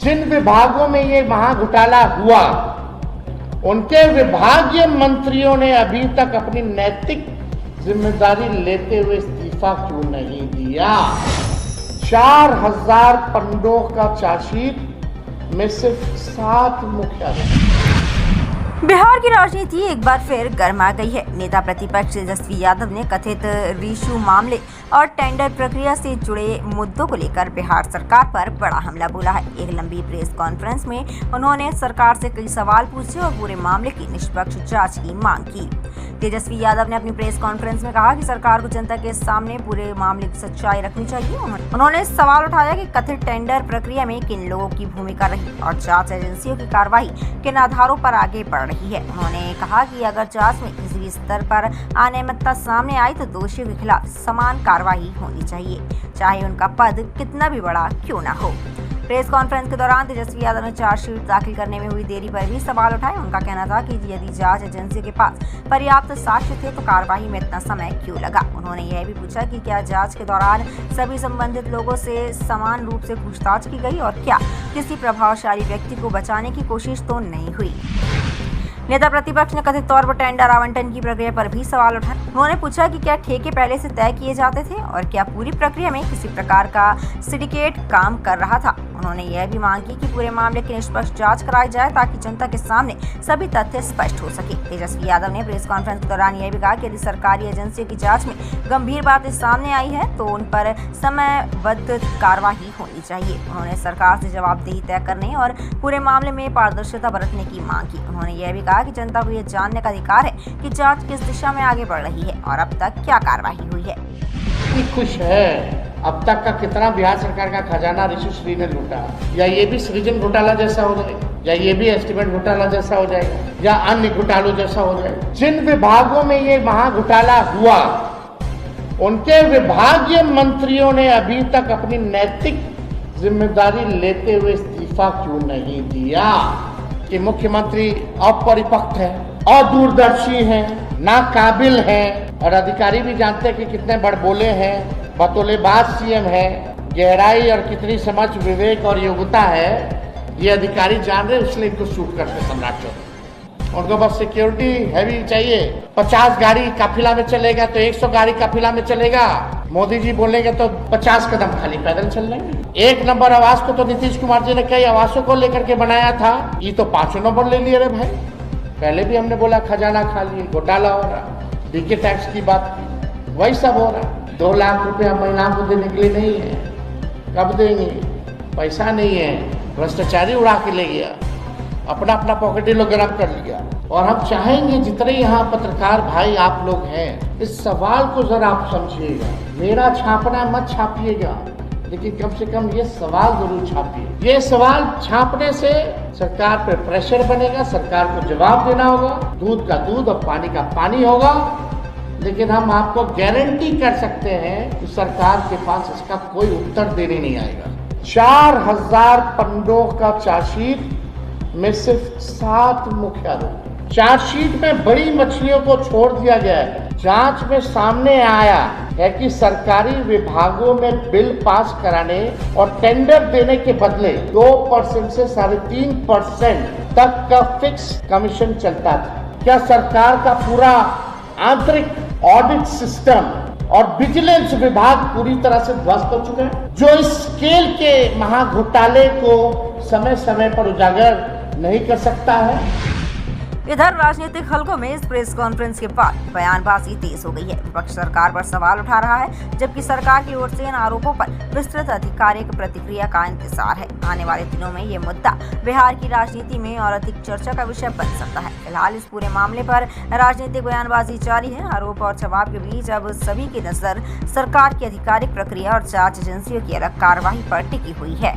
जिन विभागों में ये महाघोटाला हुआ, उनके विभागीय मंत्रियों ने अभी तक अपनी नैतिक जिम्मेदारी लेते हुए इस्तीफा क्यों नहीं दिया? 4000 पन्नों का चार्जशीट में सिर्फ 7 मुख्य। बिहार की राजनीति एक बार फिर गर्मा गई है। नेता प्रतिपक्ष तेजस्वी यादव ने कथित रिशु मामले और टेंडर प्रक्रिया से जुड़े मुद्दों को लेकर बिहार सरकार पर बड़ा हमला बोला है। एक लंबी प्रेस कॉन्फ्रेंस में उन्होंने सरकार से कई सवाल पूछे और पूरे मामले की निष्पक्ष जांच की मांग की। तेजस्वी यादव ने अपनी प्रेस कॉन्फ्रेंस में कहा कि सरकार को जनता के सामने पूरे मामले की सच्चाई रखनी चाहिए। उन्होंने सवाल उठाया कि कथित टेंडर प्रक्रिया में किन लोगों की भूमिका रही और जांच एजेंसियों की कार्रवाई किन आधारों पर आगे बढ़ रही है। उन्होंने कहा कि अगर जांच में किसी भी स्तर पर अनियमितता सामने आई तो दोषियों के खिलाफ समान कार्रवाई होनी चाहिए, चाहे उनका पद कितना भी बड़ा क्यों न हो। प्रेस कॉन्फ्रेंस के दौरान तेजस्वी यादव ने चार्जशीट दाखिल करने में हुई देरी पर भी सवाल उठाए। उनका कहना था कि यदि जांच एजेंसी के पास पर्याप्त साक्ष्य थे तो कार्रवाई में इतना समय क्यों लगा। उन्होंने यह भी पूछा कि क्या जांच के दौरान सभी संबंधित लोगों से समान रूप से पूछताछ की गई और क्या किसी प्रभावशाली व्यक्ति को बचाने की कोशिश तो नहीं हुई। नेता प्रतिपक्ष ने कथित तौर पर टेंडर आवंटन की प्रक्रिया पर भी सवाल उठाए। उन्होंने पूछा कि क्या ठेके पहले से तय किए जाते थे और क्या पूरी प्रक्रिया में किसी प्रकार का सिंडिकेट काम कर रहा था। उन्होंने यह भी मांग की कि पूरे मामले की निष्पक्ष जांच कराई जाए ताकि जनता के सामने सभी तथ्य स्पष्ट हो सके। तेजस्वी यादव ने प्रेस कॉन्फ्रेंस के दौरान यह भी कहा कि यदि सरकारी एजेंसियों की जांच में गंभीर बातें सामने आई है तो उन पर समयबद्ध कार्रवाई होनी चाहिए। उन्होंने सरकार से जवाबदेही तय करने और पूरे मामले में पारदर्शिता बरतने की मांग की। उन्होंने यह भी कहा कि जनता को यह जानने का अधिकार है कि जांच किस दिशा में आगे बढ़ रही है और अब तक क्या कार्रवाई हुई है। खुश है अब तक का कितना बिहार सरकार का खजाना ऋषि श्री ने लूटा, या ये भी सृजन घोटाला जैसा हो जाए, या ये भी एस्टीमेट घोटाला जैसा हो जाए, या अन्य घोटालों जैसा हो जाए। जिन विभागों में ये महाघोटाला हुआ, उनके विभागीय मंत्रियों ने अभी तक अपनी नैतिक जिम्मेदारी लेते हुए इस्तीफा क्यों नहीं दिया? कि मुख्यमंत्री अपरिपक्व है, अदूरदर्शी है, नाकाबिल है और अधिकारी भी जानते हैं कि कितने बड़बोले हैं, बतौलेबाज सीएम है, गहराई और कितनी समझ, विवेक और योग्यता है ये अधिकारी जान रहे, इसलिए इनको शूट करते सम्राट चौधरी। उनको बस सिक्योरिटी हैवी चाहिए। 50 गाड़ी काफिला में चलेगा तो 100 गाड़ी काफिला में चलेगा। मोदी जी बोलेंगे तो 50 कदम खाली पैदल चल लेंगे। 1 नंबर आवास को तो नीतीश कुमार जी ने कई आवासों को लेकर के बनाया था, ये तो 5 नंबर ले लिए रे भाई। पहले भी हमने बोला खजाना खा लिए, घोटाला हो रहा, डीके टैक्स की बात की, वही सब हो रहा। 2 लाख रुपया महिलाओं को देने के लिए नहीं है, कब देंगे? पैसा नहीं है, भ्रष्टाचारी उड़ा के ले गया, अपना अपना पॉकेट ही लोग गर्म कर लिया। और हम चाहेंगे जितने यहाँ पत्रकार भाई आप लोग हैं, इस सवाल को जरा आप समझिएगा। मेरा छापना मत छापिएगा, लेकिन कम से कम ये सवाल जरूर छापिए। ये सवाल छापने से सरकार पर प्रेशर बनेगा, सरकार को जवाब देना होगा, दूध का दूध और पानी का पानी होगा। लेकिन हम आपको गारंटी कर सकते हैं कि सरकार के पास इसका कोई उत्तर देने नहीं आएगा। 4000 पन्नों का चार्जशीट में सिर्फ 7 मुख्य आरोप। चार्जशीट में बड़ी मछलियों को छोड़ दिया गया है। जांच में सामने आया है कि सरकारी विभागों में बिल पास कराने और टेंडर देने के बदले 2% से 3.5% तक का फिक्स कमीशन चलता था। क्या सरकार का पूरा आंतरिक ऑडिट सिस्टम और विजिलेंस विभाग पूरी तरह से ध्वस्त हो चुका है, जो इस स्केल के महाघोटाले को समय समय पर उजागर नहीं कर सकता है? इधर राजनीतिक हलकों में इस प्रेस कॉन्फ्रेंस के बाद बयानबाजी तेज हो गई है। विपक्ष सरकार पर सवाल उठा रहा है, जबकि सरकार की ओर से इन आरोपों पर विस्तृत आधिकारिक प्रतिक्रिया का इंतजार है। आने वाले दिनों में ये मुद्दा बिहार की राजनीति में और अधिक चर्चा का विषय बन सकता है। फिलहाल इस पूरे मामले पर राजनीतिक बयानबाजी जारी है। आरोप और जवाब के बीच अब सभी की नजर सरकार की आधिकारिक प्रक्रिया और जांच एजेंसियों की अलग कार्रवाई पर टिकी हुई है।